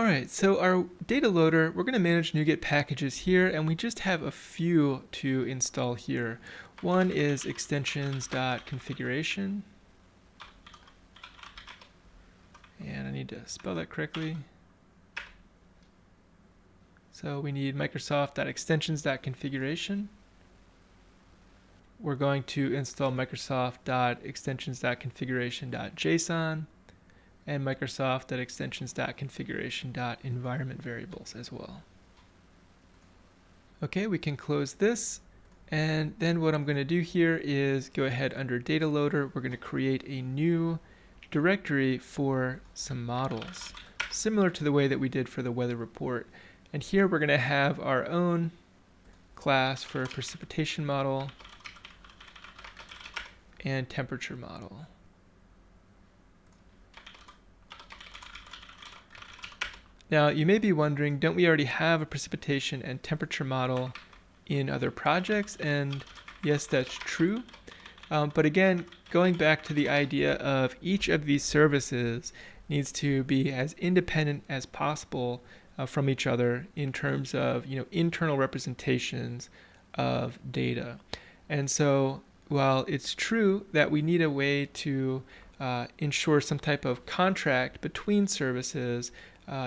All right, so our data loader, we're going to manage NuGet packages here, and we just have a few to install here. One is extensions.configuration. And I need to spell that correctly. So we need Microsoft.extensions.configuration. We're going to install Microsoft.extensions.configuration.json and Microsoft.extensions.configuration.environment variables as well. Okay, we can close this. And then what I'm going to do here is go ahead under data loader. We're going to create a new directory for some models, similar to the way that we did for the weather report. And here we're going to have our own class for precipitation model and temperature model. Now you may be wondering, don't we already have a precipitation and temperature model in other projects? And yes, that's true. But again, going back to the idea of each of these services needs to be as independent as possible from each other in terms of internal representations of data. And so while it's true that we need a way to ensure some type of contract between services,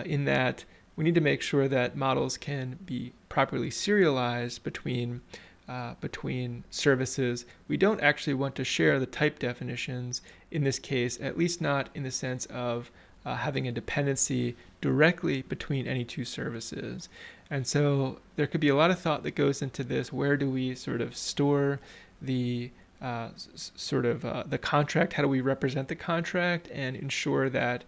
in that we need to make sure that models can be properly serialized between services, we don't actually want to share the type definitions in this case, at least not in the sense of having a dependency directly between any two services. And so there could be a lot of thought that goes into this. Where do we sort of store the the contract? How do we represent the contract and ensure that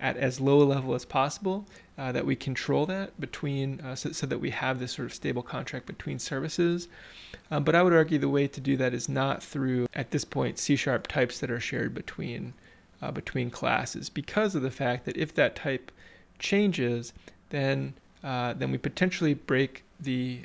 at as low a level as possible, that we control that between, so that we have this sort of stable contract between services. But I would argue the way to do that is not through, at this point, C# types that are shared between classes, because of the fact that if that type changes, then we potentially break the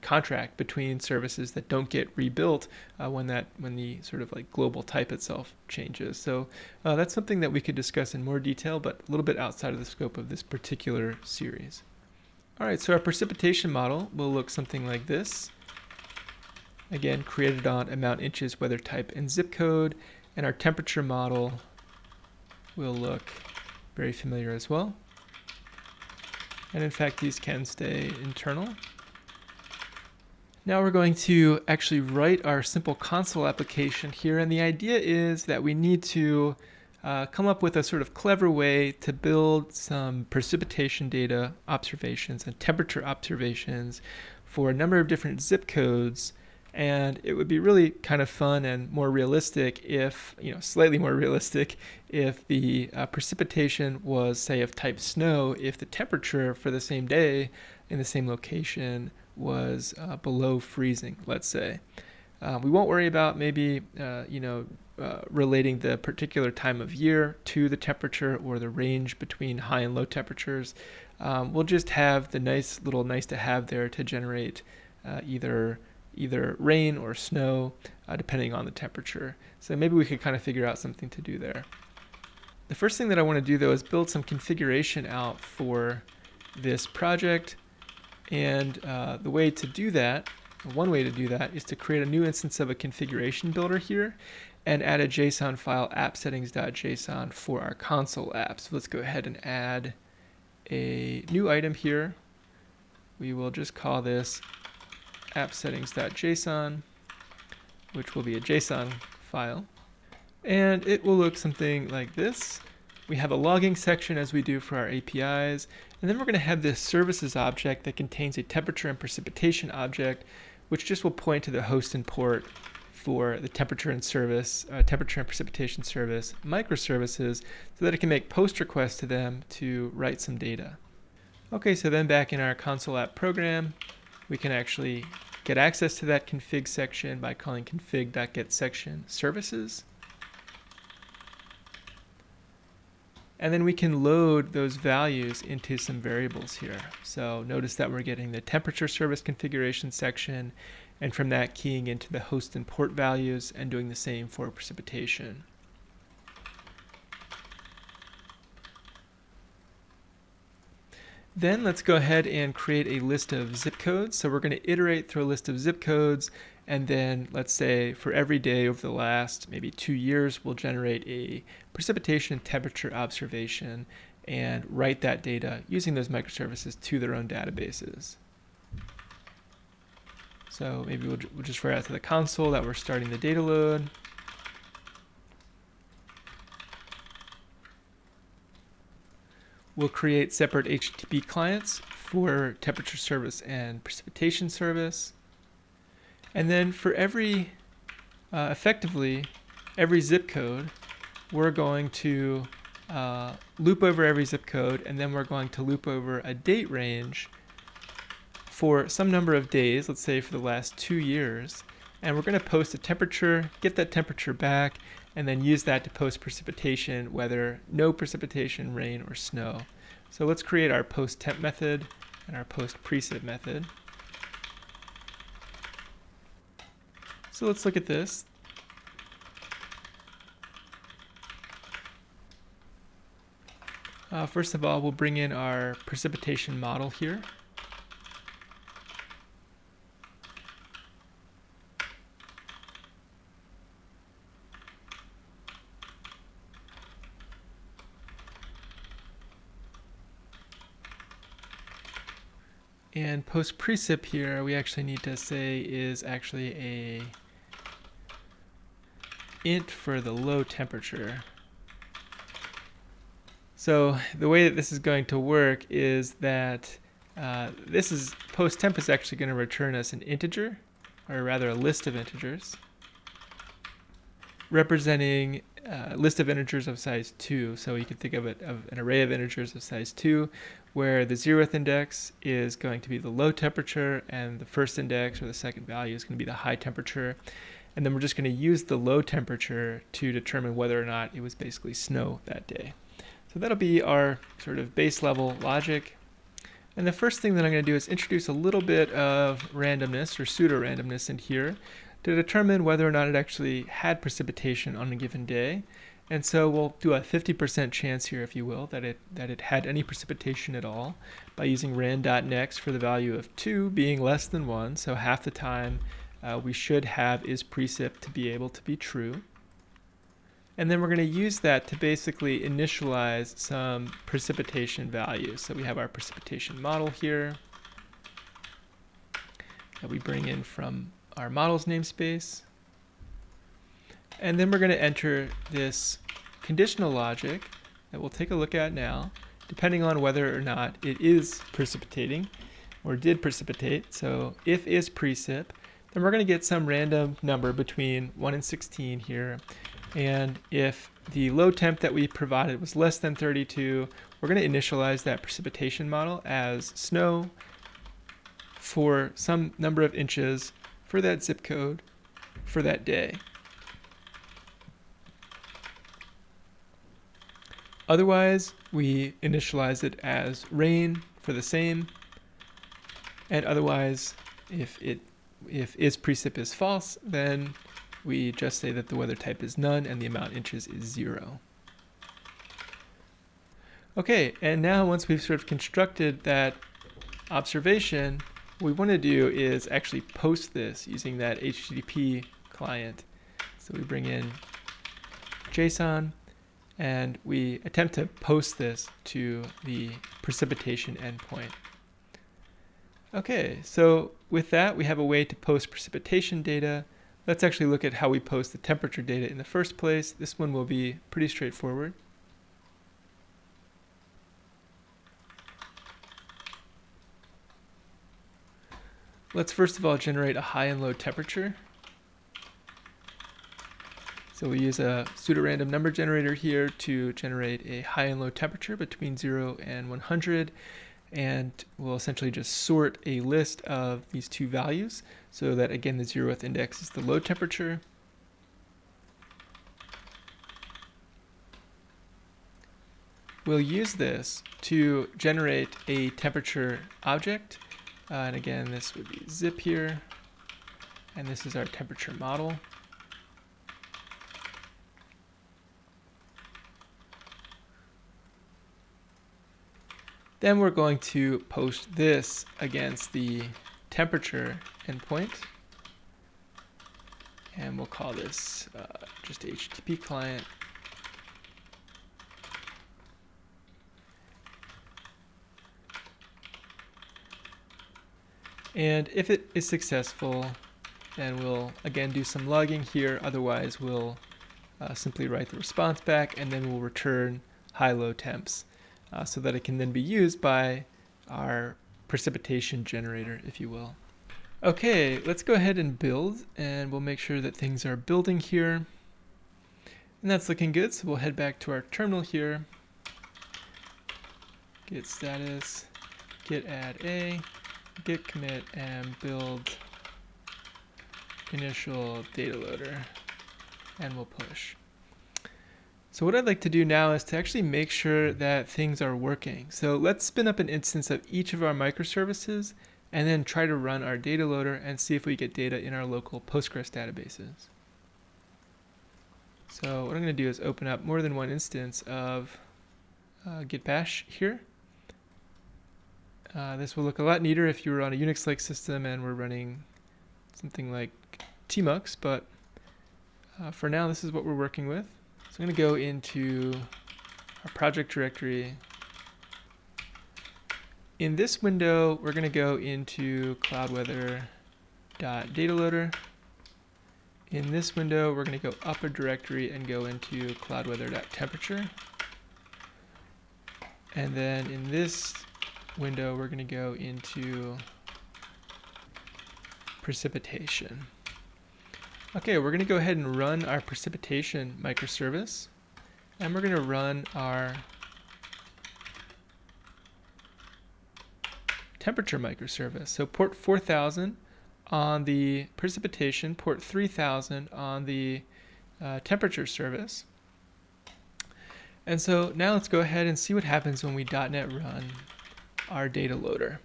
contract between services that don't get rebuilt when the sort of like global type itself changes. So that's something that we could discuss in more detail, but a little bit outside of the scope of this particular series. All right, so our precipitation model will look something like this. Again, created on amount, inches, weather type, and zip code. And our temperature model will look very familiar as well. And in fact, these can stay internal. Now we're going to actually write our simple console application here. And the idea is that we need to come up with a sort of clever way to build some precipitation data observations and temperature observations for a number of different zip codes. And it would be really kind of fun and more realistic if, slightly more realistic, if the precipitation was, say, of type snow, if the temperature for the same day in the same location was below freezing, let's say. We won't worry about maybe, relating the particular time of year to the temperature or the range between high and low temperatures. We'll just have the nice to have there to generate either rain or snow, depending on the temperature. So maybe we could kind of figure out something to do there. The first thing that I want to do, though, is build some configuration out for this project. And the way to do that, one way to do that, is to create a new instance of a configuration builder here and add a JSON file, appsettings.json, for our console app. So let's go ahead and add a new item here. We will just call this appsettings.json, which will be a JSON file. And it will look something like this. We have a logging section, as we do for our APIs, and then we're going to have this services object that contains a temperature and precipitation object, which just will point to the host and port for the temperature and precipitation service microservices, so that it can make post requests to them to write some data. Okay, so then back in our console app program, we can actually get access to that config section by calling config.getSection services. And then we can load those values into some variables here. So notice that we're getting the temperature service configuration section, and from that keying into the host and port values and doing the same for precipitation. Then let's go ahead and create a list of zip codes. So we're going to iterate through a list of zip codes, and then let's say for every day over the last maybe 2 years, we'll generate a precipitation temperature observation and write that data using those microservices to their own databases. So maybe we'll just write out to the console that we're starting the data load. We'll create separate HTTP clients for temperature service and precipitation service. And then for every, effectively, every zip code, we're going to loop over every zip code, and then we're going to loop over a date range for some number of days, let's say for the last 2 years. And we're going to post a temperature, get that temperature back, and then use that to post precipitation, whether no precipitation, rain, or snow. So let's create our post temp method and our post precip method. So let's look at this. First of all, we'll bring in our precipitation model here. And post precip here, we actually need to say is actually a int for the low temperature. So the way that this is going to work is that post temp is actually going to return us an integer, or rather a list of integers, representing a list of integers of size 2. So you can think of it of an array of integers of size 2, where the 0th index is going to be the low temperature, and the first index or the second value is going to be the high temperature. And then we're just going to use the low temperature to determine whether or not it was basically snow that day. So that'll be our sort of base level logic. And the first thing that I'm going to do is introduce a little bit of randomness or pseudo-randomness in here to determine whether or not it actually had precipitation on a given day. And so we'll do a 50% chance here, if you will, that it had any precipitation at all by using ran.next for the value of 2 being less than 1. So half the time we should have is precip to be able to be true. And then we're going to use that to basically initialize some precipitation values. So we have our precipitation model here that we bring in from our models namespace. And then we're going to enter this conditional logic that we'll take a look at now, depending on whether or not it is precipitating or did precipitate. So if is precip, then we're going to get some random number between 1 and 16 here. And if the low temp that we provided was less than 32, we're going to initialize that precipitation model as snow for some number of inches for that zip code for that day. Otherwise, we initialize it as rain for the same. And otherwise, if is precip is false, then we just say that the weather type is none and the amount inches is 0. Okay, and now once we've sort of constructed that observation, what we want to do is actually post this using that HTTP client. So we bring in JSON and we attempt to post this to the precipitation endpoint. Okay, so with that, we have a way to post precipitation data. Let's actually look at how we post the temperature data in the first place. This one will be pretty straightforward. Let's first of all generate a high and low temperature. So we use a pseudo-random number generator here to generate a high and low temperature between 0 and 100. And we'll essentially just sort a list of these two values so that, again, the 0th index is the low temperature. We'll use this to generate a temperature object. And again, this would be zip here. And this is our temperature model. Then we're going to post this against the temperature endpoint. And we'll call this just HTTP client. And if it is successful, then we'll again do some logging here. Otherwise, we'll simply write the response back, and then we'll return high-low temps so that it can then be used by our precipitation generator, if you will. Okay, let's go ahead and build, and we'll make sure that things are building here. And that's looking good, so we'll head back to our terminal here. Git status, git add a, git commit, and build initial data loader, and we'll push. So what I'd like to do now is to actually make sure that things are working. So let's spin up an instance of each of our microservices and then try to run our data loader and see if we get data in our local Postgres databases. So what I'm going to do is open up more than one instance of Git Bash here. This will look a lot neater if you were on a Unix-like system and we're running something like tmux, but for now this is what we're working with. So I'm going to go into our project directory. In this window, we're going to go into cloudweather.dataloader. In this window, we're going to go up a directory and go into cloudweather.temperature. And then in this window, we're going to go into precipitation. Okay, we're going to go ahead and run our precipitation microservice, and we're going to run our temperature microservice. So port 4000 on the precipitation, port 3000 on the temperature service. And so now let's go ahead and see what happens when we .NET run our data loader.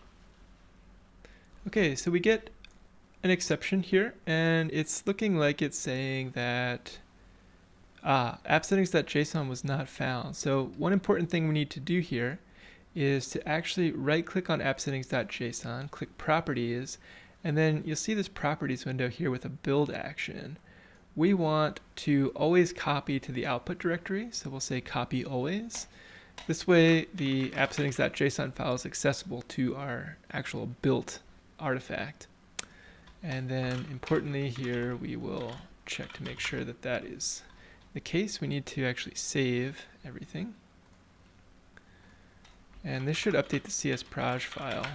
Okay, so we get an exception here, and it's looking like it's saying that appsettings.json was not found. So one important thing we need to do here is to actually right-click on appsettings.json, click Properties, and then you'll see this Properties window here with a build action. We want to always copy to the output directory, so we'll say copy always. This way the appsettings.json file is accessible to our actual built artifact. And then importantly here, we will check to make sure that that is the case. We need to actually save everything. And this should update the csproj file.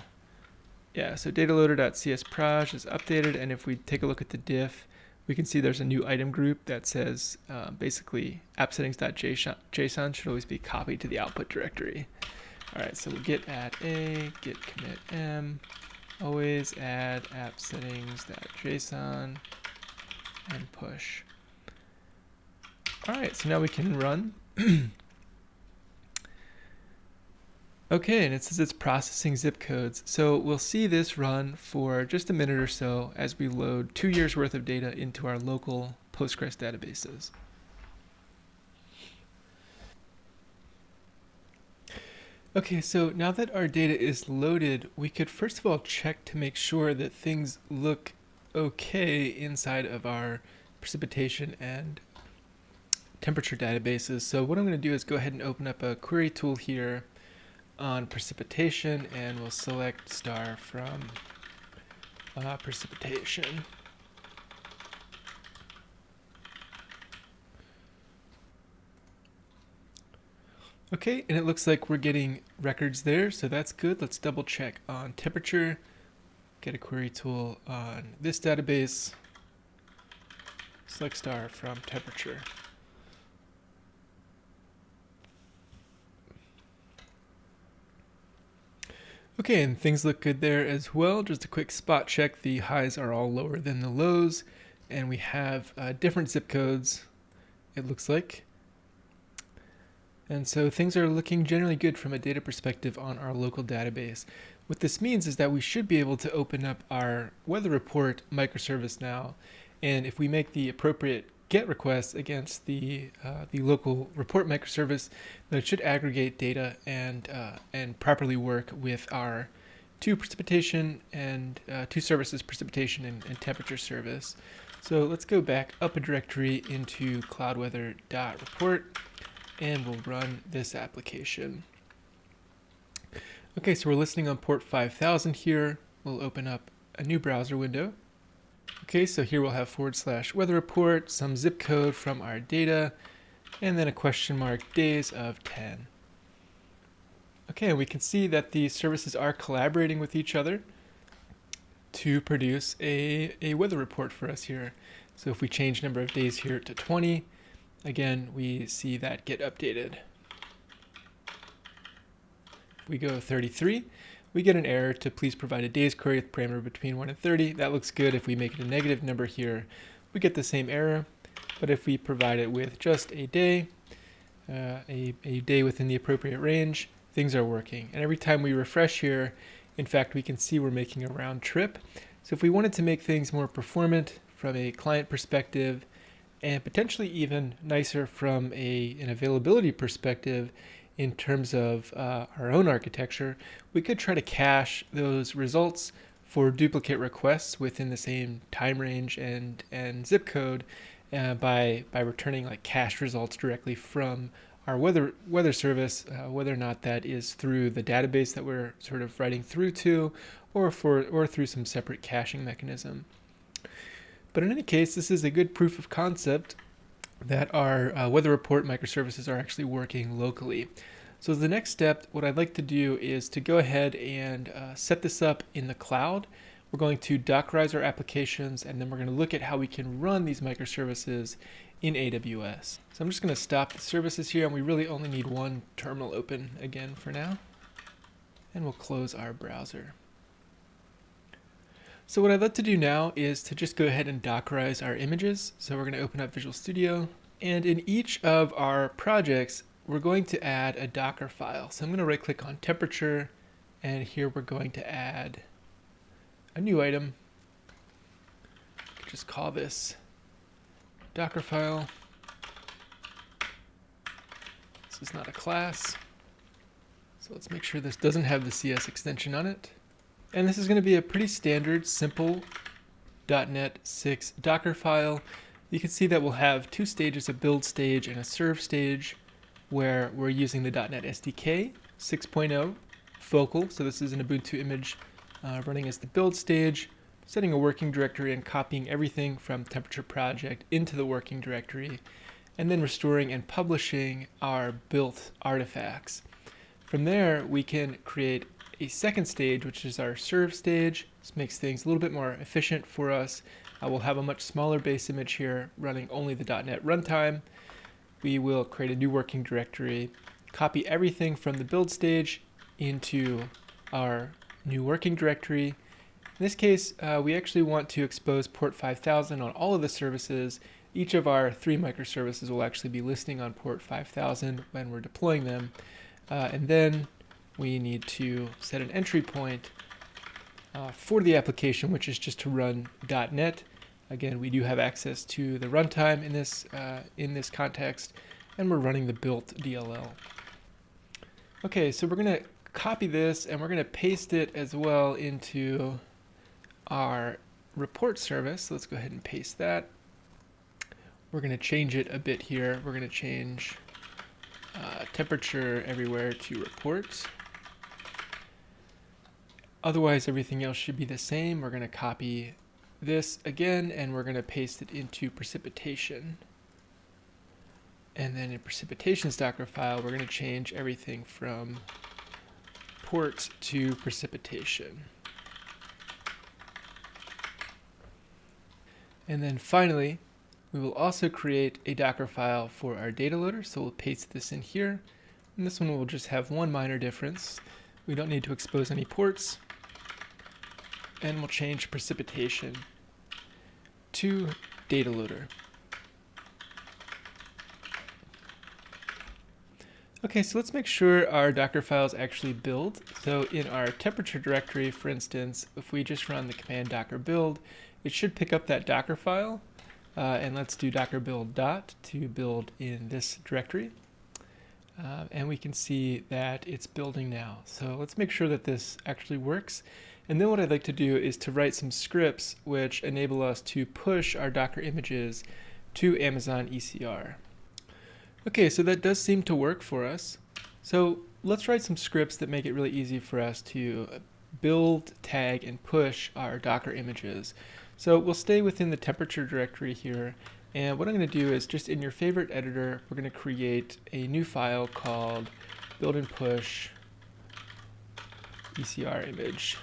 Yeah, so dataloader.csproj is updated, and if we take a look at the diff, we can see there's a new item group that says basically appsettings.json should always be copied to the output directory. All right, so we'll git add a, git commit m, always add appsettings.json, and push. All right, so now we can run. Okay, and it says it's processing zip codes. So we'll see this run for just a minute or so as we load 2 years worth of data into our local Postgres databases. Okay, so now that our data is loaded, we could first of all check to make sure that things look okay inside of our precipitation and temperature databases. So what I'm going to do is go ahead and open up a query tool here on precipitation, and we'll select star from precipitation. Okay, and it looks like we're getting records there, so that's good. Let's double check on temperature, get a query tool on this database, select star from temperature. Okay, and things look good there as well. Just a quick spot check. The highs are all lower than the lows, and we have different zip codes, it looks like. And so things are looking generally good from a data perspective on our local database. What this means is that we should be able to open up our weather report microservice now, and if we make the appropriate GET request against the local report microservice, that it should aggregate data and properly work with our two services, precipitation and temperature service. So let's go back up a directory into cloudweather.report, and we'll run this application. Okay, so we're listening on port 5000 here. We'll open up a new browser window. Okay, so here we'll have /weather report, some zip code from our data, and then a question mark, days of 10. Okay, and we can see that the services are collaborating with each other to produce a weather report for us here. So if we change number of days here to 20, again, we see that get updated. If we go 33, we get an error to please provide a days query with parameter between 1 and 30. That looks good. If we make it a negative number here, we get the same error. But if we provide it with just a day, a day within the appropriate range, things are working. And every time we refresh here, in fact, we can see we're making a round trip. So if we wanted to make things more performant from a client perspective, and potentially even nicer from an availability perspective, in terms of our own architecture, we could try to cache those results for duplicate requests within the same time range and zip code by returning like cached results directly from our weather service, whether or not that is through the database that we're sort of writing through to, or through some separate caching mechanism. But in any case, this is a good proof of concept that our weather report microservices are actually working locally. So the next step, what I'd like to do is to go ahead and set this up in the cloud. We're going to Dockerize our applications, and then we're going to look at how we can run these microservices in AWS. So I'm just going to stop the services here, and we really only need one terminal open again for now. And we'll close our browser. So what I'd like to do now is to just go ahead and Dockerize our images. So we're going to open up Visual Studio, and in each of our projects, we're going to add a Docker file. So I'm going to right click on temperature, and here we're going to add a new item. Just call this Docker file. This is not a class. So let's make sure this doesn't have the CS extension on it. And this is going to be a pretty standard, simple .NET 6 Docker file. You can see that we'll have two stages, a build stage and a serve stage, where we're using the .NET SDK 6.0 Focal. So this is an Ubuntu image running as the build stage, setting a working directory and copying everything from temperature project into the working directory, and then restoring and publishing our built artifacts. From there, we can create a second stage, which is our serve stage. This makes things a little bit more efficient for us. We'll have a much smaller base image here running only the .NET runtime. We will create a new working directory, copy everything from the build stage into our new working directory. In this case, we actually want to expose port 5000 on all of the services. Each of our 3 microservices will actually be listening on port 5000 when we're deploying them. And then we need to set an entry point for the application, which is just to run .NET. Again, we do have access to the runtime in this context, and we're running the built DLL. Okay, so we're going to copy this, and we're going to paste it as well into our report service. So let's go ahead and paste that. We're going to change it a bit here. We're going to change temperature everywhere to report. Otherwise, everything else should be the same. We're going to copy this again, and we're going to paste it into precipitation. And then in precipitation's Docker file, we're going to change everything from port to precipitation. And then finally, we will also create a Docker file for our data loader. So we'll paste this in here. And this one will just have one minor difference. We don't need to expose any ports. And we'll change precipitation to data loader. Okay, so let's make sure our Docker files actually build. So in our temperature directory, for instance, if we just run the command docker build, it should pick up that Docker file. and let's do docker build dot to build in this directory. And we can see that it's building now. So let's make sure that this actually works. And then what I'd like to do is to write some scripts which enable us to push our Docker images to Amazon ECR. Okay, so that does seem to work for us. So let's write some scripts that make it really easy for us to build, tag, and push our Docker images. So we'll stay within the temperature directory here. And what I'm going to do is just in your favorite editor, we're going to create a new file called build and push ECR image.sh.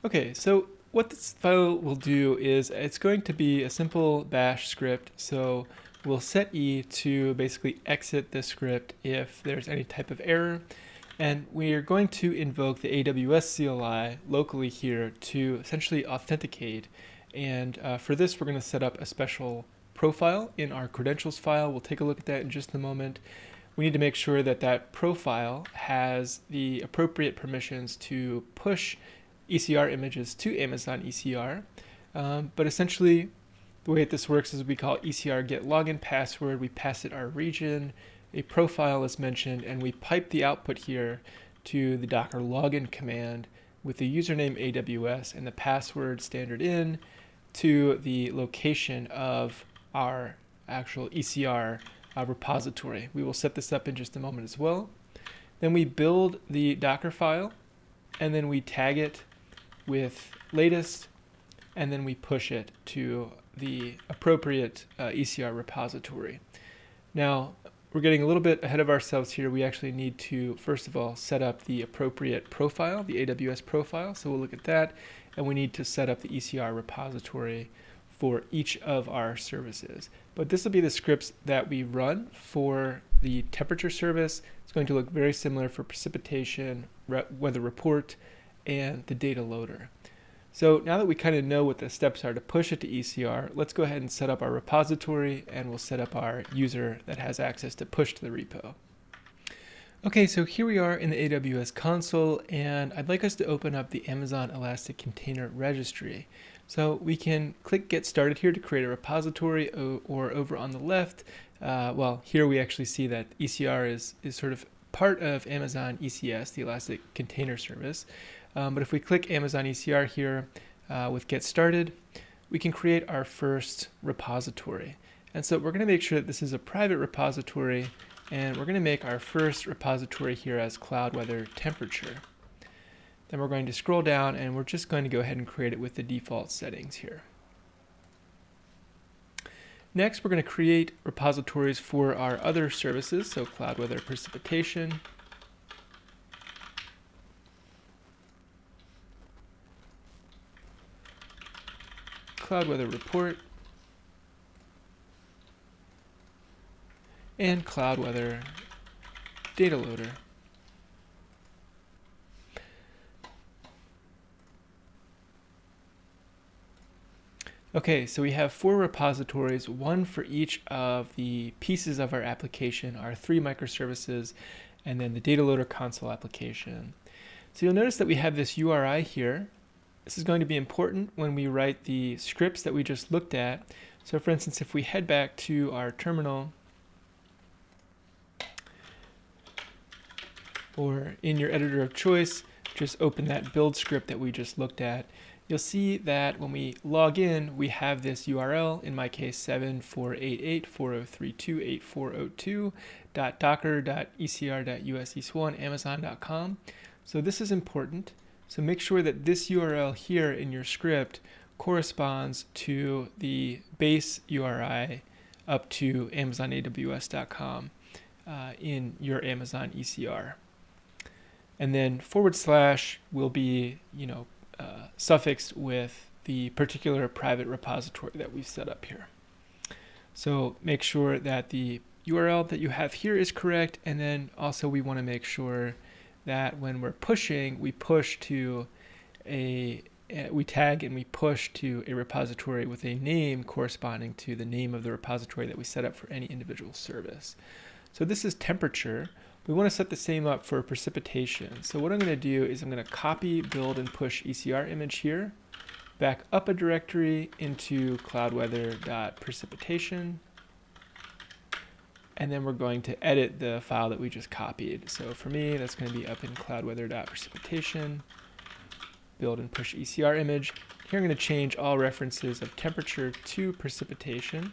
Okay, so what this file will do is it's going to be a simple bash script. So we'll set E to basically exit the script if there's any type of error. And we are going to invoke the AWS CLI locally here to essentially authenticate. And for this, we're going to set up a special profile in our credentials file. We'll take a look at that in just a moment. We need to make sure that that profile has the appropriate permissions to push ECR images to Amazon ECR. But essentially, the way that this works is we call ECR get login password. We pass it our region. A profile is mentioned, and we pipe the output here to the Docker login command with the username AWS and the password standard in to the location of our actual ECR repository. We will set this up in just a moment as well. Then we build the Docker file, and then we tag it with latest, and then we push it to the appropriate ECR repository. Now, we're getting a little bit ahead of ourselves here. We actually need to, first of all, set up the appropriate profile, the AWS profile. So we'll look at that, and we need to set up the ECR repository for each of our services. But this will be the scripts that we run for the temperature service. It's going to look very similar for precipitation, weather report, and the data loader. So now that we kind of know what the steps are to push it to ECR, let's go ahead and set up our repository, and we'll set up our user that has access to push to the repo. Okay, so here we are in the AWS console, and I'd like us to open up the Amazon Elastic Container Registry. So we can click Get Started here to create a repository, or over on the left, well, here we actually see that ECR is sort of part of Amazon ECS, the Elastic Container Service. But if we click Amazon ECR here with Get Started, we can create our first repository. And so we're going to make sure that this is a private repository, and we're going to make our first repository here as Cloud Weather Temperature. Then we're going to scroll down, and we're just going to go ahead and create it with the default settings here. Next, we're going to create repositories for our other services, so Cloud Weather Precipitation, Cloud Weather Report, and Cloud Weather Data Loader. Okay, so we have 4 repositories, one for each of the pieces of our application, our 3 microservices, and then the data loader console application. So you'll notice that we have this URI here. This is going to be important when we write the scripts that we just looked at. So for instance, if we head back to our terminal, or in your editor of choice, just open that build script that we just looked at. You'll see that when we log in, we have this URL, in my case 748840328402.docker.ecr.us Amazon.com. So this is important. So make sure that this URL here in your script corresponds to the base URI up to AmazonAWS.com in your Amazon ECR. And then / will be, suffixed with the particular private repository that we've set up here. So make sure that the URL that you have here is correct, and then also we want to make sure that when we're pushing, we push to an we tag and we push to a repository with a name corresponding to the name of the repository that we set up for any individual service. So this is temperature. We want to set the same up for precipitation. So what I'm going to do is I'm going to copy, build, and push ECR image here, back up a directory into cloudweather.precipitation, and then we're going to edit the file that we just copied. So for me, that's going to be up in cloudweather.precipitation, build and push ECR image. Here I'm going to change all references of temperature to precipitation,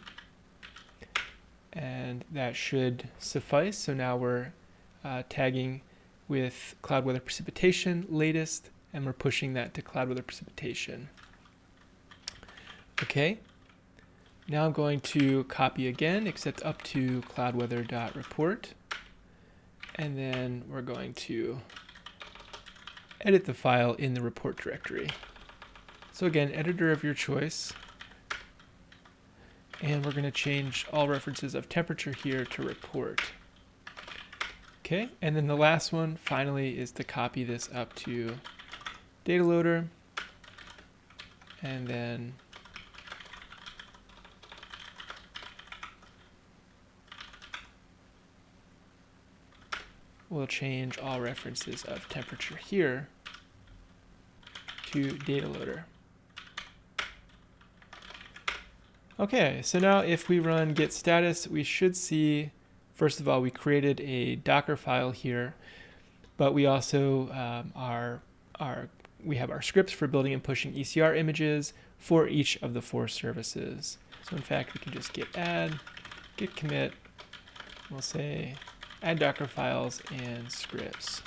and that should suffice. So now we're tagging with cloud weather precipitation latest, and we're pushing that to cloud weather precipitation. Okay, now I'm going to copy again, except up to cloudweather.report, and then we're going to edit the file in the report directory. So again, editor of your choice, and we're going to change all references of temperature here to report. Okay, and then the last one finally is to copy this up to data loader, and then we'll change all references of temperature here to data loader. Okay, so now if we run git status, we should see, first of all, we created a Docker file here, but we also we have our scripts for building and pushing ECR images for each of the 4 services. So in fact, we can just git add, git commit, we'll say add Docker files and scripts,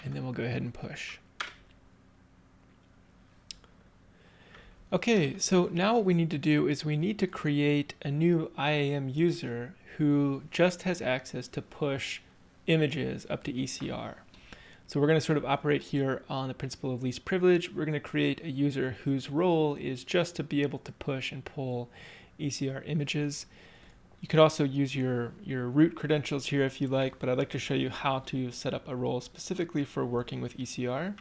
and then we'll go ahead and push. Okay, so now what we need to do is we need to create a new IAM user who just has access to push images up to ECR. So we're going to sort of operate here on the principle of least privilege. We're going to create a user whose role is just to be able to push and pull ECR images. You could also use your root credentials here if you like, but I'd like to show you how to set up a role specifically for working with ECR.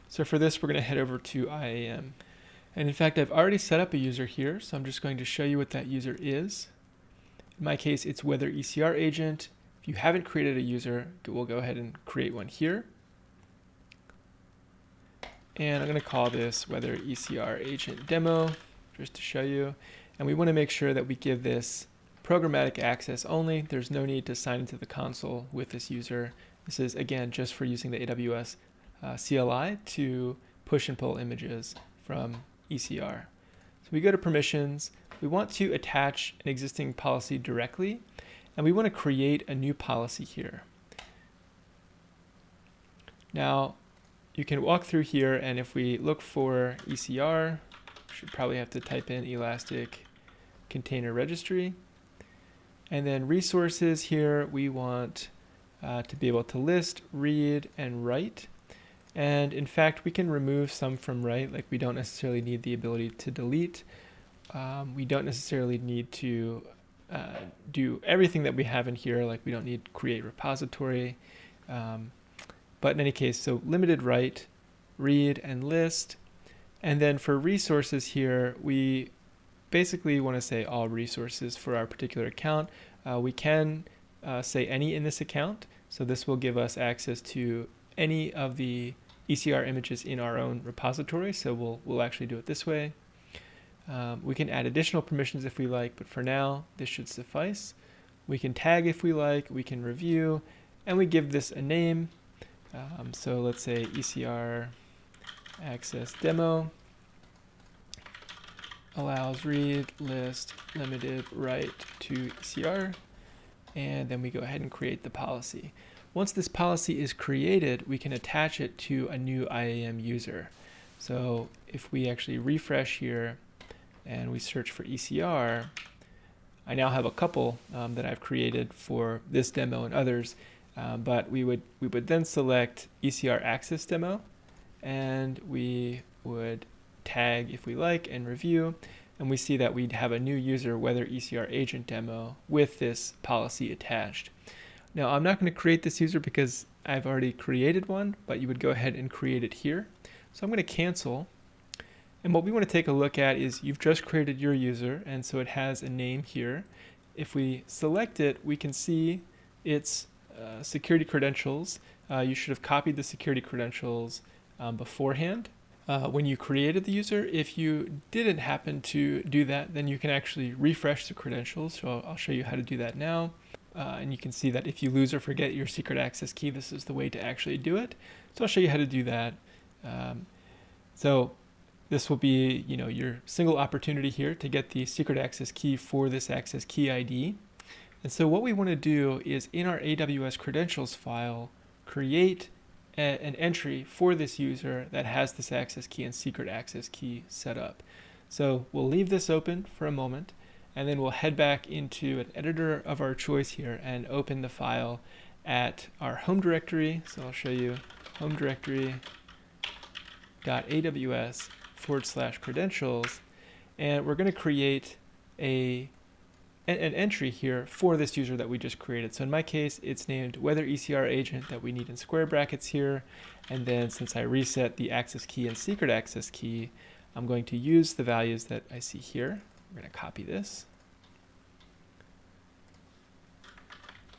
So for this, we're going to head over to IAM. And in fact, I've already set up a user here, so I'm just going to show you what that user is. In my case, it's weather-ecr-agent. If you haven't created a user, we'll go ahead and create one here. And I'm going to call this weather-ecr-agent demo, just to show you. And we want to make sure that we give this programmatic access only. There's no need to sign into the console with this user. This is, again, just for using the AWS CLI to push and pull images from ECR. So we go to permissions. We want to attach an existing policy directly, and we want to create a new policy here. Now, you can walk through here, and if we look for ECR, should probably have to type in elastic container registry. And then resources here, we want to be able to list, read, and write. And in fact, we can remove some from write, like we don't necessarily need the ability to delete. We don't necessarily need to do everything that we have in here, like we don't need create repository. But in any case, so limited write, read, and list. And then for resources here, we basically want to say all resources for our particular account. We can say any in this account. So this will give us access to any of the ECR images in our own repository. So we'll actually do it this way. We can add additional permissions if we like, but for now, this should suffice. We can tag if we like, we can review, and we give this a name. So let's say ECR access demo allows read, list, limited, write to ECR, and then we go ahead and create the policy. Once this policy is created, we can attach it to a new IAM user. So if we actually refresh here and we search for ECR, I now have a couple that I've created for this demo and others, but we would then select ECR access demo, and we would tag if we like and review, and we see that we'd have a new user, weather-ecr-agent demo, with this policy attached. Now I'm not going to create this user because I've already created one, but you would go ahead and create it here. So I'm going to cancel, And what we want to take a look at is you've just created your user, and so it has a name here. If we select it, we can see its security credentials. You should have copied the security credentials beforehand when you created the user. If you didn't happen to do that, then you can actually refresh the credentials. So I'll show you how to do that now. And you can see that if you lose or forget your secret access key, this is the way to actually do it. So I'll show you how to do that. So this will be, your single opportunity here to get the secret access key for this access key ID. And so what we want to do is in our AWS credentials file, create an entry for this user that has this access key and secret access key set up. So we'll leave this open for a moment, and then we'll head back into an editor of our choice here and open the file at our home directory. So I'll show you home directory.aws/credentials, and we're going to create an entry here for this user that we just created. So in my case, it's named weather-ecr-agent that we need in square brackets here. And then since I reset the access key and secret access key, I'm going to use the values that I see here. We're going to copy this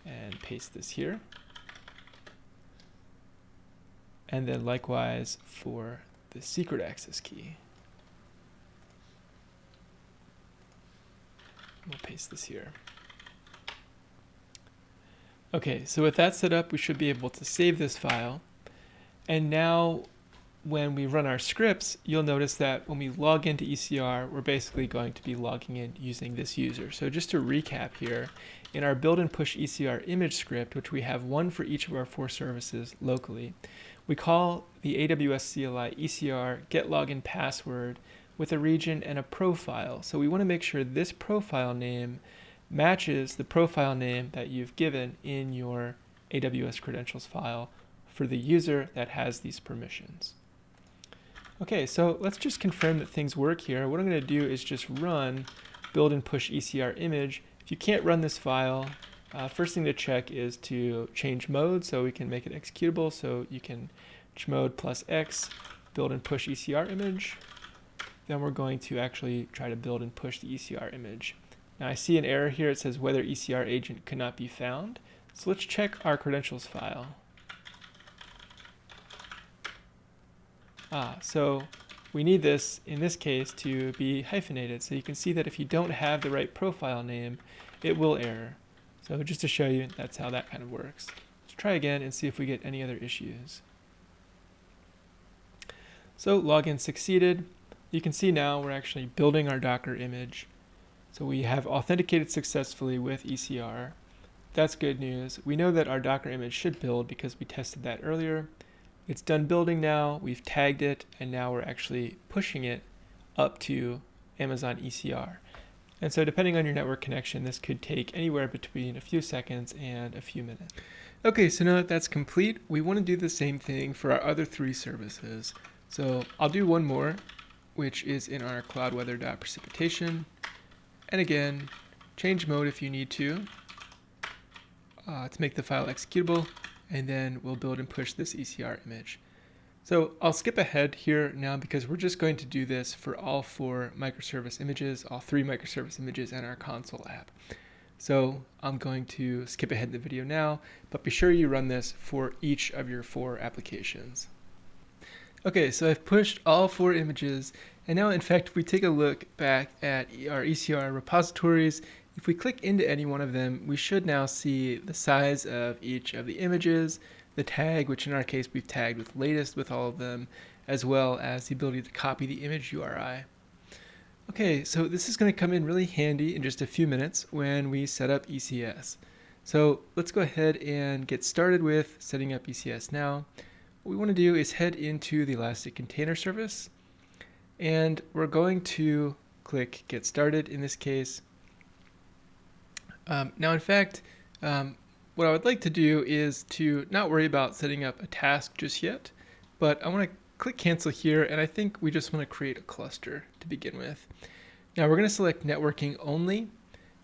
and paste this here. And then likewise for the secret access key. We'll paste this here. Okay, so with that set up, we should be able to save this file. And now when we run our scripts, you'll notice that when we log into ECR, we're basically going to be logging in using this user. So just to recap here, in our build and push ECR image script, which we have one for each of our 4 services locally, we call the AWS CLI ECR get login password with a region and a profile. So we want to make sure this profile name matches the profile name that you've given in your AWS credentials file for the user that has these permissions. Okay, so let's just confirm that things work here. What I'm going to do is just run build and push ECR image. If you can't run this file, first thing to check is to change mode so we can make it executable. So you can chmod +X, build and push ECR image. Then we're going to actually try to build and push the ECR image. Now I see an error here. It says weather-ecr-agent could not be found. So let's check our credentials file. So we need this, in this case, to be hyphenated. So you can see that if you don't have the right profile name, it will error. So just to show you, that's how that kind of works. Let's try again and see if we get any other issues. So login succeeded. You can see now we're actually building our Docker image. So we have authenticated successfully with ECR. That's good news. We know that our Docker image should build because we tested that earlier. It's done building now, we've tagged it, and now we're actually pushing it up to Amazon ECR. And so depending on your network connection, this could take anywhere between a few seconds and a few minutes. Okay, so now that that's complete, we want to do the same thing for our other 3 services. So I'll do one more, which is in our cloudweather.precipitation. And again, change mode if you need to make the file executable. And then we'll build and push this ECR image. So I'll skip ahead here now because we're just going to do this for all 4 microservice images, all 3 microservice images and our console app. So I'm going to skip ahead in the video now, but be sure you run this for each of your 4 applications. Okay, so I've pushed all 4 images, and now in fact, if we take a look back at our ECR repositories, if we click into any one of them, we should now see the size of each of the images, the tag, which in our case we've tagged with latest with all of them, as well as the ability to copy the image URI. Okay, so this is going to come in really handy in just a few minutes when we set up ECS. So let's go ahead and get started with setting up ECS now. What we want to do is head into the Elastic Container Service, and we're going to click Get Started in this case. Now, in fact, what I would like to do is to not worry about setting up a task just yet, but I want to click Cancel here, and I think we just want to create a cluster to begin with. Now, we're going to select Networking Only,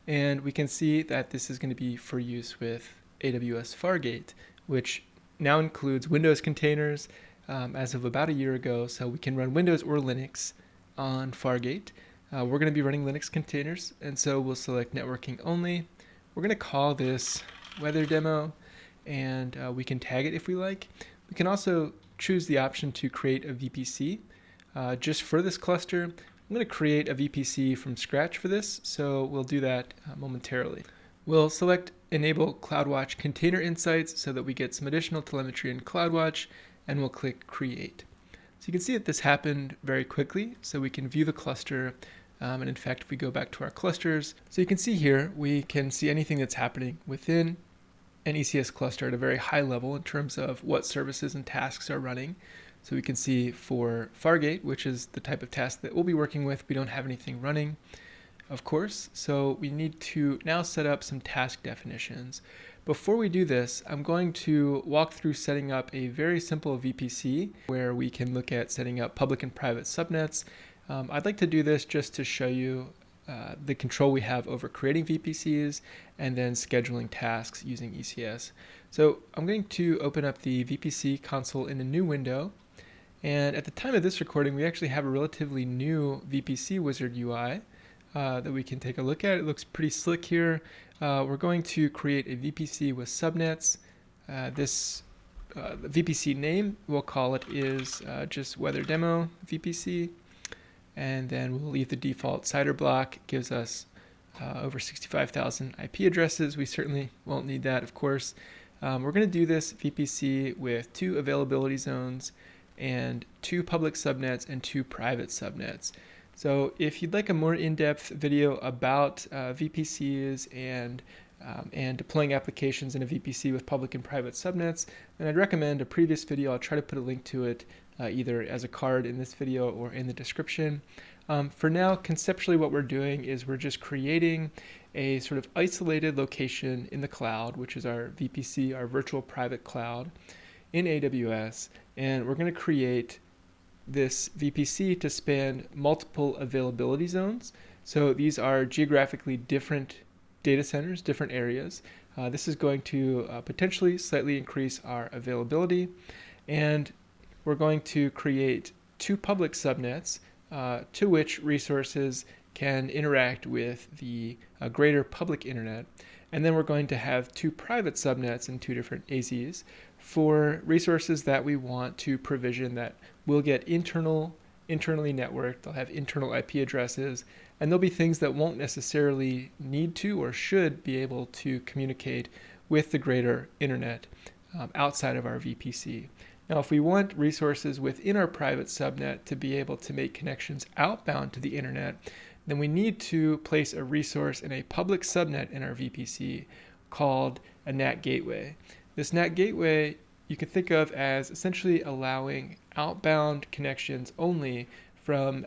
and we can see that this is going to be for use with AWS Fargate, which now includes Windows containers as of about a year ago, so we can run Windows or Linux on Fargate. We're going to be running Linux containers, and so we'll select networking only. We're going to call this weather demo, and we can tag it if we like. We can also choose the option to create a VPC. Just for this cluster, I'm going to create a VPC from scratch for this, so we'll do that momentarily. We'll select Enable CloudWatch Container Insights so that we get some additional telemetry in CloudWatch, and we'll click Create. So you can see that this happened very quickly, so we can view the cluster. And in fact, if we go back to our clusters, so you can see here, we can see anything that's happening within an ECS cluster at a very high level in terms of what services and tasks are running. So we can see for Fargate, which is the type of task that we'll be working with, we don't have anything running, of course. So we need to now set up some task definitions. Before we do this, I'm going to walk through setting up a very simple VPC where we can look at setting up public and private subnets. I'd like to do this just to show you the control we have over creating VPCs and then scheduling tasks using ECS. So I'm going to open up the VPC console in a new window. And at the time of this recording, we actually have a relatively new VPC wizard UI that we can take a look at. It looks pretty slick here. We're going to create a VPC with subnets. The VPC name, we'll call it, is just weather demo VPC. And then we'll leave the default CIDR block. It gives us over 65,000 IP addresses. We certainly won't need that, of course. We're going to do this VPC with 2 availability zones and 2 public subnets and 2 private subnets. So if you'd like a more in-depth video about VPCs and deploying applications in a VPC with public and private subnets, then I'd recommend a previous video. I'll try to put a link to it either as a card in this video or in the description. For now, conceptually what we're doing is we're just creating a sort of isolated location in the cloud, which is our VPC, our virtual private cloud in AWS, and we're going to create this VPC to span multiple availability zones. So these are geographically different data centers, different areas. This is going to potentially slightly increase our availability, and we're going to create 2 public subnets to which resources can interact with the greater public internet. And then we're going to have 2 private subnets and 2 different AZs for resources that we want to provision that will get internally networked. They'll have internal IP addresses, and there'll be things that won't necessarily need to or should be able to communicate with the greater internet outside of our VPC. Now, if we want resources within our private subnet to be able to make connections outbound to the internet, then we need to place a resource in a public subnet in our VPC called a NAT gateway. This NAT gateway you can think of as essentially allowing outbound connections only from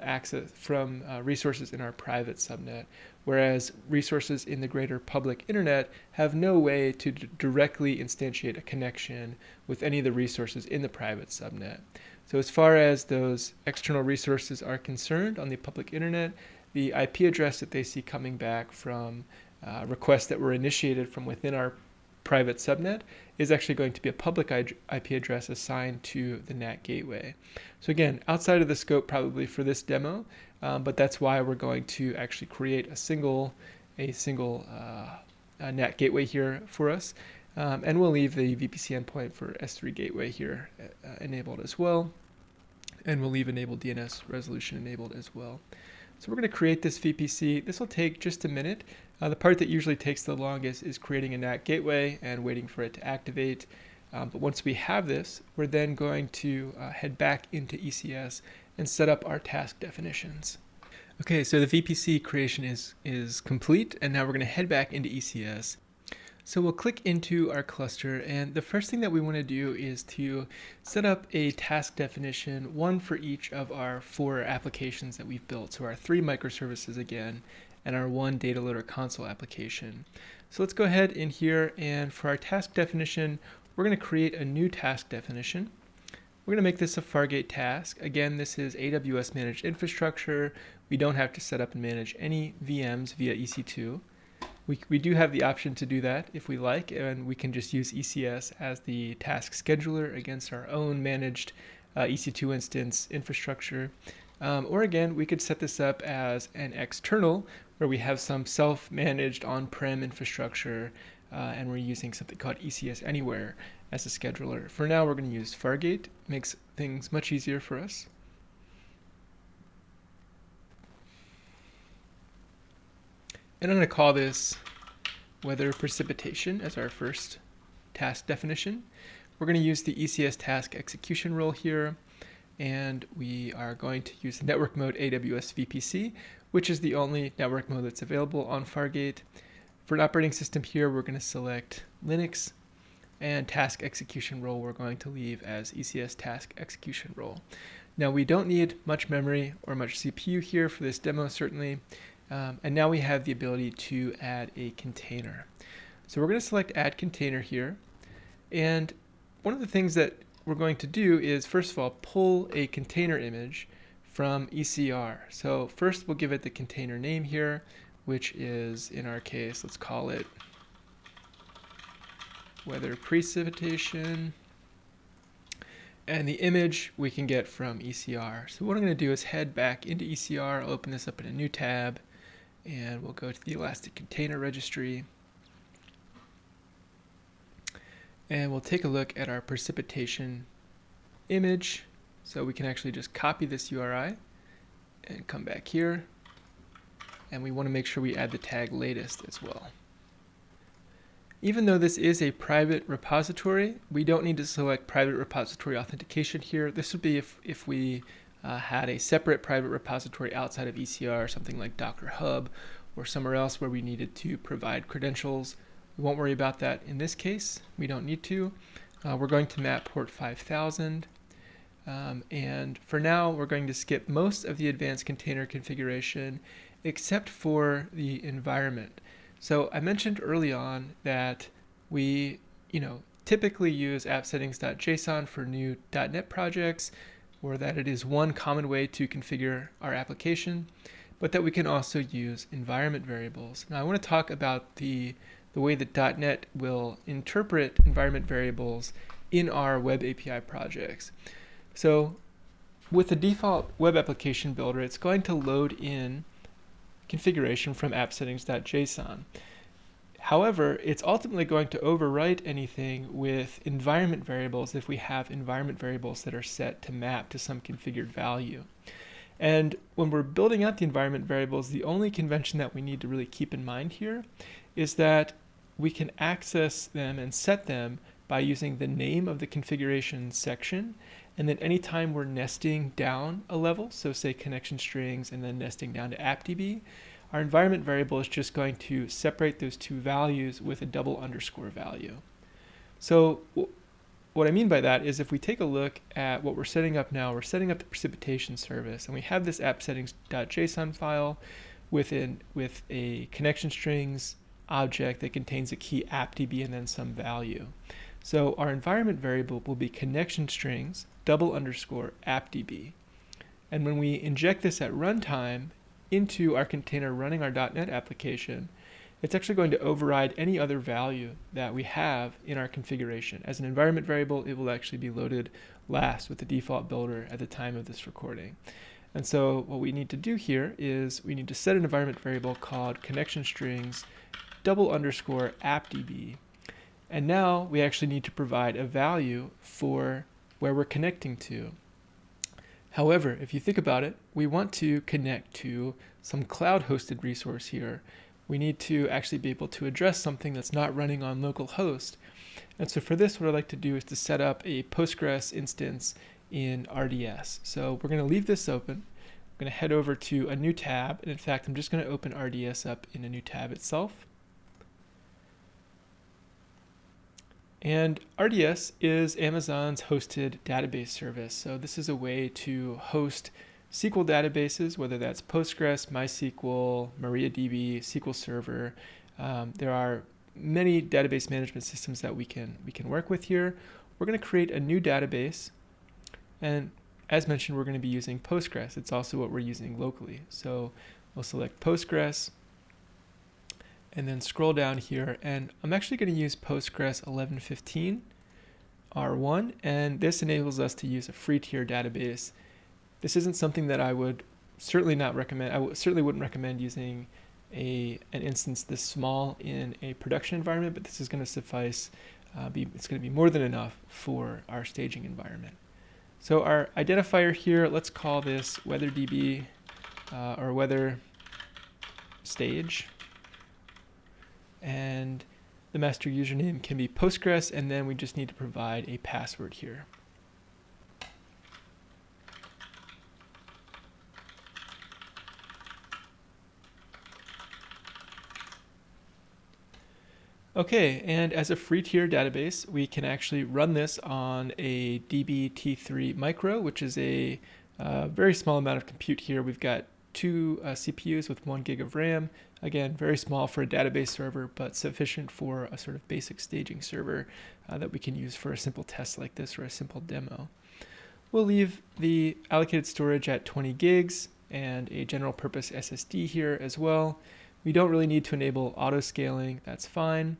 resources in our private subnet, whereas resources in the greater public internet have no way to directly instantiate a connection with any of the resources in the private subnet. So as far as those external resources are concerned on the public internet, the IP address that they see coming back from requests that were initiated from within our private subnet is actually going to be a public IP address assigned to the NAT gateway. So again, outside of the scope probably for this demo, but that's why we're going to actually create a single NAT gateway here for us. And we'll leave the VPC endpoint for S3 gateway here enabled as well. And we'll leave enable DNS resolution enabled as well. So we're going to create this VPC. This will take just a minute. The part that usually takes the longest is creating a NAT gateway and waiting for it to activate. But once we have this, we're then going to head back into ECS and set up our task definitions. Okay, so the VPC creation is complete, and now we're going to head back into ECS. So we'll click into our cluster, and the first thing that we want to do is to set up a task definition, one for each of our 4 applications that we've built. So our 3 microservices again, and our 1 data loader console application. So let's go ahead in here, and for our task definition, we're going to create a new task definition. We're going to make this a Fargate task. Again, this is AWS managed infrastructure. We don't have to set up and manage any VMs via EC2. We do have the option to do that if we like, and we can just use ECS as the task scheduler against our own managed EC2 instance infrastructure. Or again, we could set this up as an external where we have some self-managed on-prem infrastructure and we're using something called ECS Anywhere as a scheduler. For now, we're going to use Fargate. Makes things much easier for us. And I'm going to call this weather precipitation as our first task definition. We're going to use the ECS task execution role here, and we are going to use the network mode AWS VPC, which is the only network mode that's available on Fargate. For an operating system here, we're going to select Linux, and task execution role we're going to leave as ECS task execution role. Now we don't need much memory or much CPU here for this demo, certainly. And now we have the ability to add a container. So we're going to select add container here. And one of the things that we're going to do is, first of all, pull a container image from ECR. So first we'll give it the container name here, which is, in our case, let's call it weather precipitation. And the image we can get from ECR. So what I'm going to do is head back into ECR, I'll open this up in a new tab, and we'll go to the Elastic Container Registry. And we'll take a look at our precipitation image. So we can actually just copy this URI and come back here. And we want to make sure we add the tag latest as well. Even though this is a private repository, we don't need to select private repository authentication here. This would be if we had a separate private repository outside of ECR, something like Docker Hub or somewhere else where we needed to provide credentials. We won't worry about that in this case. We don't need to. We're going to map port 5000. And for now, we're going to skip most of the advanced container configuration except for the environment. So I mentioned early on that we, typically use appsettings.json for new .NET projects, or that it is one common way to configure our application, but that we can also use environment variables. Now I want to talk about the way that .NET will interpret environment variables in our web API projects. So with the default web application builder, it's going to load in configuration from appsettings.json. However, it's ultimately going to overwrite anything with environment variables if we have environment variables that are set to map to some configured value. And when we're building out the environment variables, the only convention that we need to really keep in mind here is that we can access them and set them by using the name of the configuration section. And then anytime we're nesting down a level, so say connection strings and then nesting down to appdb, our environment variable is just going to separate those two values with a double underscore value. So what I mean by that is if we take a look at what we're setting up now, we're setting up the precipitation service, and we have this appsettings.json file with a connection strings object that contains a key appdb and then some value. So our environment variable will be connection strings double underscore appdb. And when we inject this at runtime into our container running our .NET application, it's actually going to override any other value that we have in our configuration. As an environment variable, it will actually be loaded last with the default builder at the time of this recording. And so what we need to do here is we need to set an environment variable called connection strings double underscore appdb. And now we actually need to provide a value for where we're connecting to. However, if you think about it, we want to connect to some cloud-hosted resource here. We need to actually be able to address something that's not running on localhost. And so for this, what I'd like to do is to set up a Postgres instance in RDS. So we're going to leave this open. I'm going to head over to a new tab. And in fact, I'm just going to open RDS up in a new tab itself. And RDS is Amazon's hosted database service. So this is a way to host SQL databases, whether that's Postgres, MySQL, MariaDB, SQL Server. There are many database management systems that we can work with here. We're going to create a new database. And as mentioned, we're going to be using Postgres. It's also what we're using locally. So we'll select Postgres, and then scroll down here, and I'm actually going to use Postgres 11.15 R1, and this enables us to use a free tier database This isn't something that I would certainly not recommend. Certainly wouldn't recommend using an instance this small in a production environment, but this is going to suffice. It's going to be more than enough for our staging environment. So our identifier here, let's call this weatherDB or weather stage. And the master username can be Postgres, and then we just need to provide a password here. Okay, and as a free tier database, we can actually run this on a DB-T3 micro, which is a very small amount of compute here. We've got 2 CPUs with 1 gig of RAM. Again, very small for a database server, but sufficient for a sort of basic staging server that we can use for a simple test like this or a simple demo. We'll leave the allocated storage at 20 gigs and a general purpose SSD here as well. We don't really need to enable auto scaling, that's fine.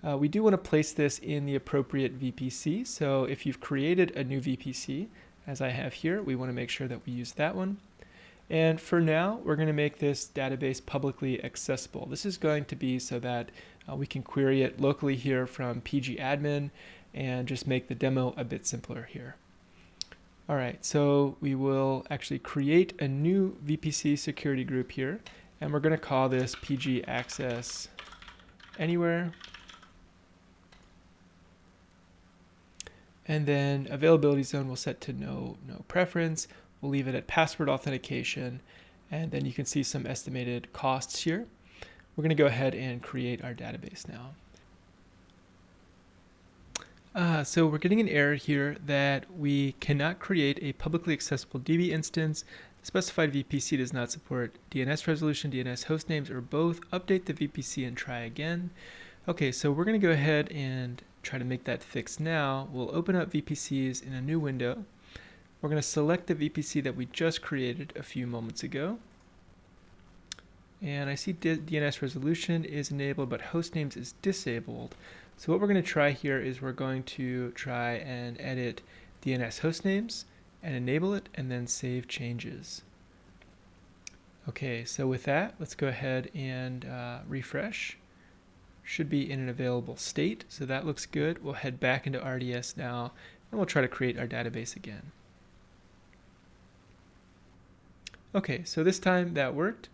We do want to place this in the appropriate VPC, so if you've created a new VPC, as I have here, we want to make sure that we use that one. And for now, we're going to make this database publicly accessible. This is going to be so that we can query it locally here from pgAdmin and just make the demo a bit simpler here. All right, so we will actually create a new VPC security group here. And we're going to call this PG Access Anywhere. And then availability zone we'll set to no preference. We'll leave it at password authentication. And then you can see some estimated costs here. We're going to go ahead and create our database now. So we're getting an error here that we cannot create a publicly accessible DB instance. The specified VPC does not support DNS resolution, DNS hostnames, or both. Update the VPC and try again. Okay, so we're going to go ahead and try to make that fix now. We'll open up VPCs in a new window. We're going to select the VPC that we just created a few moments ago. And I see DNS resolution is enabled, but hostnames is disabled. So what we're going to try here is we're going to try and edit DNS hostnames and enable it and then save changes. Okay, so with that, let's go ahead and refresh. Should be in an available state, so that looks good. We'll head back into RDS now and we'll try to create our database again. Okay, so this time that worked.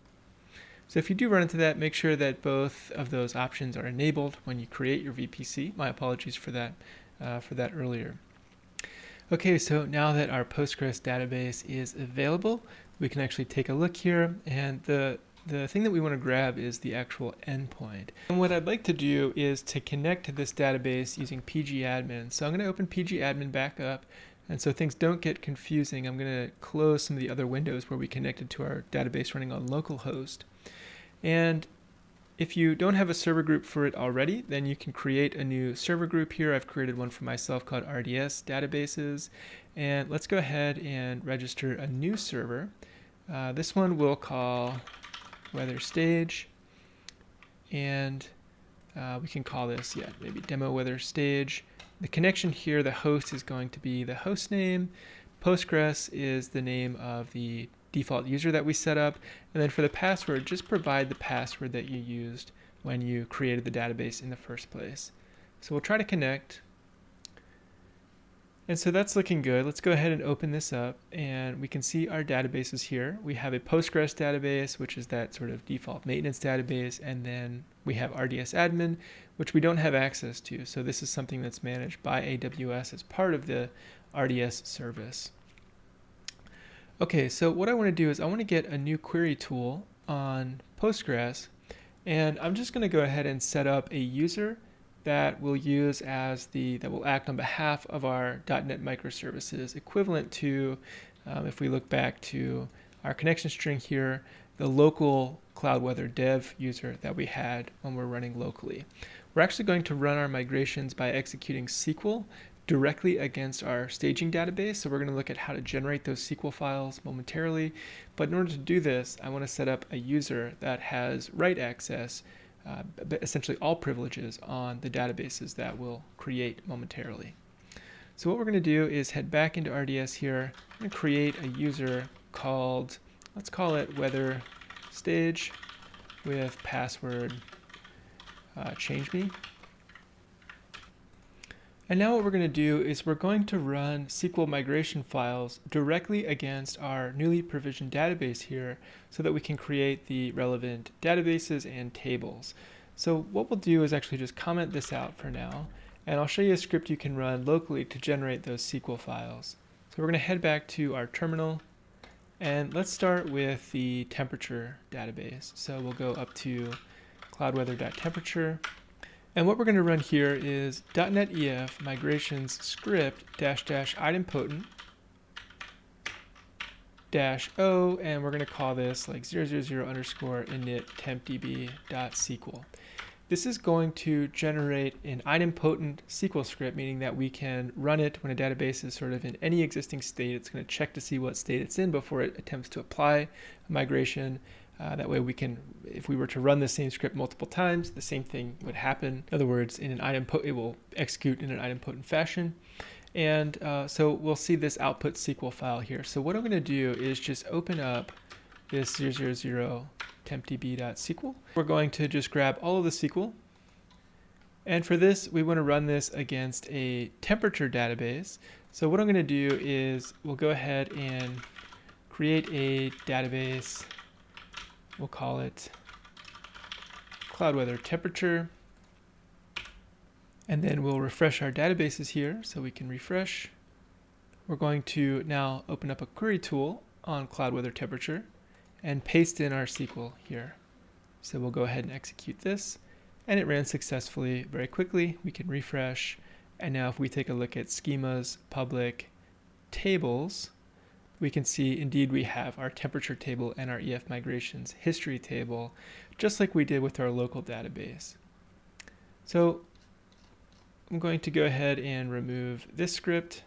So if you do run into that, make sure that both of those options are enabled when you create your VPC. My apologies for that earlier. Okay, so now that our Postgres database is available, we can actually take a look here, and the thing that we want to grab is the actual endpoint. And what I'd like to do is to connect to this database using pgAdmin. So I'm going to open pgAdmin back up, and so things don't get confusing, I'm going to close some of the other windows where we connected to our database running on localhost. And if you don't have a server group for it already, then you can create a new server group here. I've created one for myself called RDS Databases. And let's go ahead and register a new server. This one we'll call Weather Stage. And we can call this, maybe Demo Weather Stage. The connection here, the host is going to be the host name. Postgres is the name of the default user that we set up, and then for the password, just provide the password that you used when you created the database in the first place. So we'll try to connect, and so that's looking good. Let's go ahead and open this up, and we can see our databases here. We have a Postgres database, which is that sort of default maintenance database, and then we have RDS-admin, which we don't have access to. So this is something that's managed by AWS as part of the RDS service. Okay, so what I want to do is I want to get a new query tool on Postgres, and I'm just going to go ahead and set up a user that we'll use that will act on behalf of our .NET microservices, equivalent to, if we look back to our connection string here, the local Cloud Weather dev user that we had when we're running locally. We're actually going to run our migrations by executing SQL directly against our staging database. So we're going to look at how to generate those SQL files momentarily. But in order to do this, I want to set up a user that has write access, essentially all privileges on the databases that we'll create momentarily. So what we're going to do is head back into RDS here and create a user called, let's call it weather stage with password change me. And now what we're going to do is we're going to run SQL migration files directly against our newly provisioned database here so that we can create the relevant databases and tables. So what we'll do is actually just comment this out for now, and I'll show you a script you can run locally to generate those SQL files. So we're going to head back to our terminal, and let's start with the temperature database. So we'll go up to cloudweather.temperature. And what we're going to run here is .NET EF migrations script --idempotent -o, and we're going to call this like 000_init tempdb.sql. This is going to generate an idempotent SQL script, meaning that we can run it when a database is sort of in any existing state. It's going to check to see what state it's in before it attempts to apply a migration. That way we can, if we were to run the same script multiple times, the same thing would happen. In other words, it will execute in an idempotent fashion. And so we'll see this output SQL file here. So what I'm going to do is just open up this 000 tempdb.sql. We're going to just grab all of the SQL. And for this, we want to run this against a temperature database. So what I'm going to do is we'll go ahead and create a database. We'll call it Cloud Weather Temperature. And then we'll refresh our databases here so we can refresh. We're going to now open up a query tool on Cloud Weather Temperature and paste in our SQL here. So we'll go ahead and execute this, and it ran successfully very quickly. We can refresh, and now if we take a look at schemas, public, tables, we can see indeed we have our temperature table and our EF migrations history table, just like we did with our local database. So I'm going to go ahead and remove this script.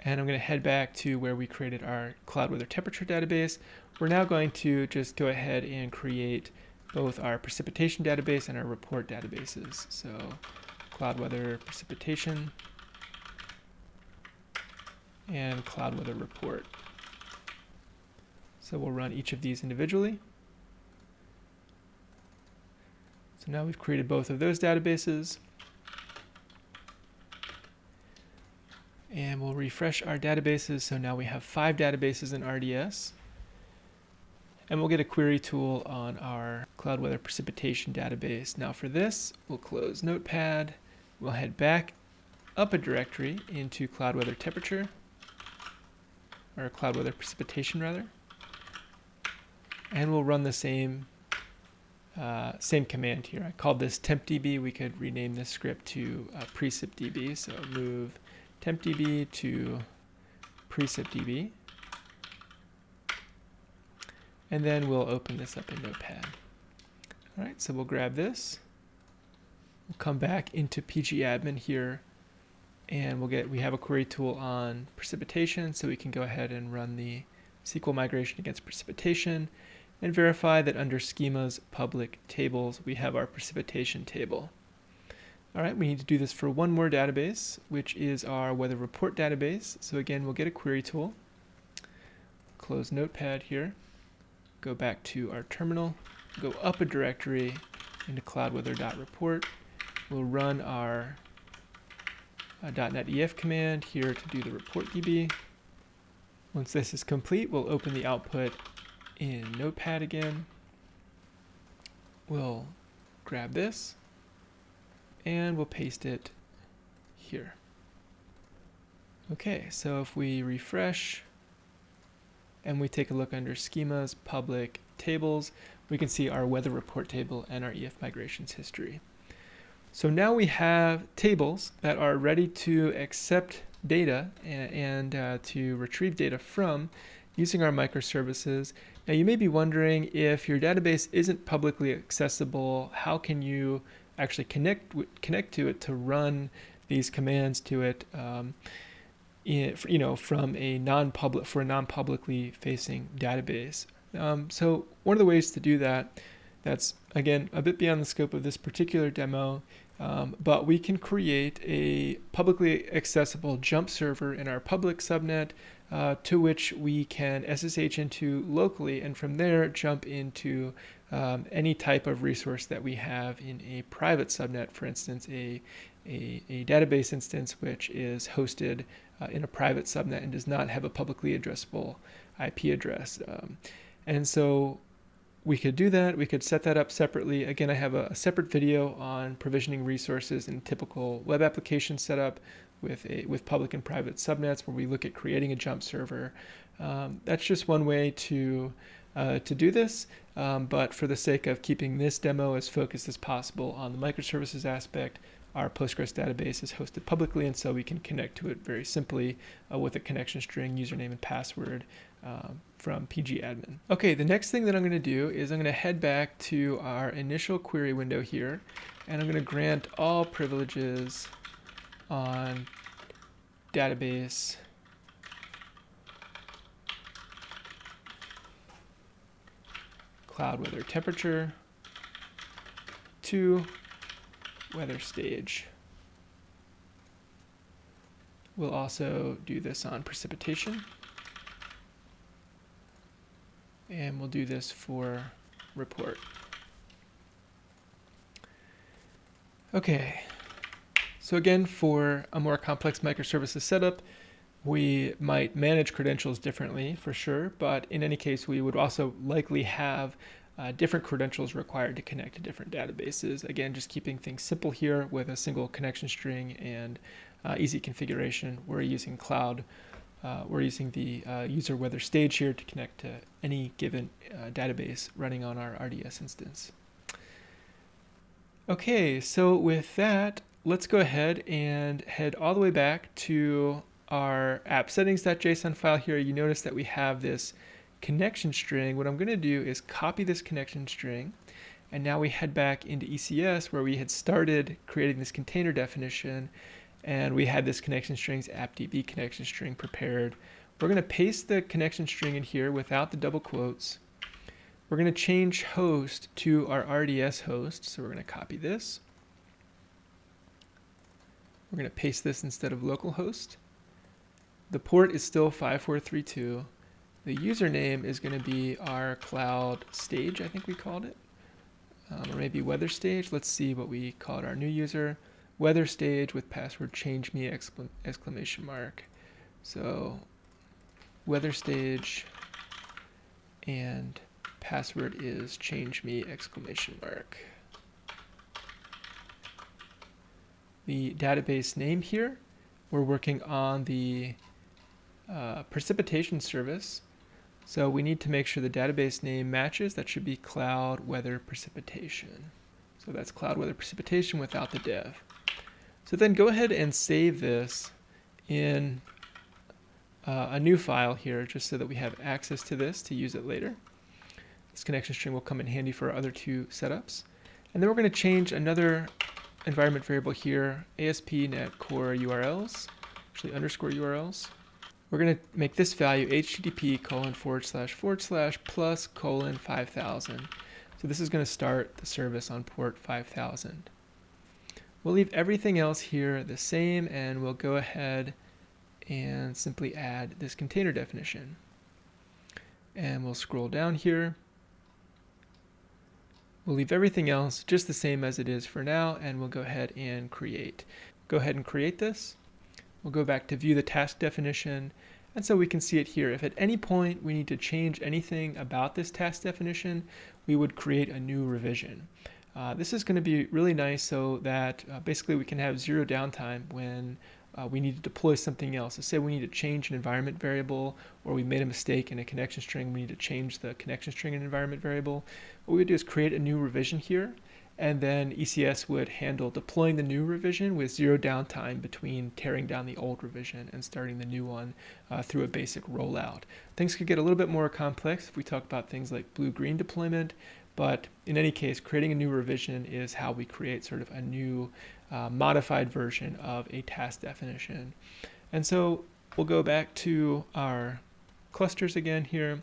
And I'm going to head back to where we created our Cloud Weather Temperature database. We're now going to just go ahead and create both our precipitation database and our report databases. So Cloud Weather Precipitation and Cloud Weather Report. So we'll run each of these individually. So now we've created both of those databases. And we'll refresh our databases. So now we have 5 databases in RDS. And we'll get a query tool on our Cloud Weather Precipitation database. Now for this, we'll close Notepad. We'll head back up a directory into Cloud Weather Temperature, or Cloud Weather Precipitation rather. And we'll run the same command here. I called this tempdb. We could rename this script to precipdb. So move tempdb to precipdb. And then we'll open this up in Notepad. All right, so we'll grab this. We'll come back into pgAdmin here, and we have a query tool on precipitation, so we can go ahead and run the SQL migration against precipitation and verify that under schemas, public, tables, we have our precipitation table. All right, we need to do this for one more database, which is our weather report database. So again, we'll get a query tool, close Notepad here, go back to our terminal, go up a directory into cloudweather.report. We'll run our .NET EF command here to do the report DB. Once this is complete, we'll open the output in Notepad again. We'll grab this and we'll paste it here. Okay, so if we refresh and we take a look under schemas, public, tables, we can see our weather report table and our EF migrations history. So now we have tables that are ready to accept data and to retrieve data from using our microservices. Now you may be wondering, if your database isn't publicly accessible, how can you actually connect to it to run these commands to it from a non-publicly facing database? So one of the ways to do that That's, again, a bit beyond the scope of this particular demo, but we can create a publicly accessible jump server in our public subnet to which we can SSH into locally, and from there jump into any type of resource that we have in a private subnet, for instance, a database instance which is hosted in a private subnet and does not have a publicly addressable IP address. And so we could do that. We could set that up separately. Again, I have a separate video on provisioning resources in typical web application setup with public and private subnets, where we look at creating a jump server. That's just one way to do this, but for the sake of keeping this demo as focused as possible on the microservices aspect, our Postgres database is hosted publicly, and so we can connect to it very simply with a connection string, username, and password from pgAdmin. Okay, the next thing that I'm going to do is I'm going to head back to our initial query window here, and I'm going to grant all privileges on database cloud weather temperature to weather stage. We'll also do this on precipitation, and we'll do this for report. Okay, so again, for a more complex microservices setup, we might manage credentials differently for sure, but in any case, we would also likely have different credentials required to connect to different databases. Again, just keeping things simple here with a single connection string and easy configuration. We're using cloud. We're using the user weather stage here to connect to any given database running on our RDS instance. Okay, so with that, let's go ahead and head all the way back to our appsettings.json file here. You notice that we have this connection string. What I'm going to do is copy this connection string, and now we head back into ECS where we had started creating this container definition, and we had this connection string's appdb connection string prepared. We're going to paste the connection string in here without the double quotes. We're going to change host to our RDS host, so we're going to copy this. We're going to paste this instead of localhost. The port is still 5432. The username is going to be our cloud stage, I think we called it, or maybe weather stage. Let's see what we called our new user. Weather stage with password change me exclamation mark. So weather stage and password is change me exclamation mark. The database name here, we're working on the precipitation service. So we need to make sure the database name matches. That should be cloud weather precipitation. So that's cloud weather precipitation without the dev. So then go ahead and save this in a new file here, just so that we have access to this to use it later. This connection string will come in handy for our other two setups. And then we're going to change another environment variable here, ASP.NET Core URLs, actually underscore URLs. We're going to make this value http://+:5000. So this is going to start the service on port 5000. We'll leave everything else here the same, and we'll go ahead and simply add this container definition. And we'll scroll down here. We'll leave everything else just the same as it is for now, and we'll go ahead and create. Go ahead and create this. We'll go back to view the task definition, and so we can see it here. If at any point we need to change anything about this task definition, we would create a new revision. This is going to be really nice so that basically we can have zero downtime when we need to deploy something else. So say we need to change an environment variable, or we made a mistake in a connection string, we need to change the connection string and environment variable. What we would do is create a new revision here, and then ECS would handle deploying the new revision with zero downtime between tearing down the old revision and starting the new one through a basic rollout. Things could get a little bit more complex if we talk about things like blue-green deployment, but in any case, creating a new revision is how we create sort of a new modified version of a task definition. And so we'll go back to our clusters again here.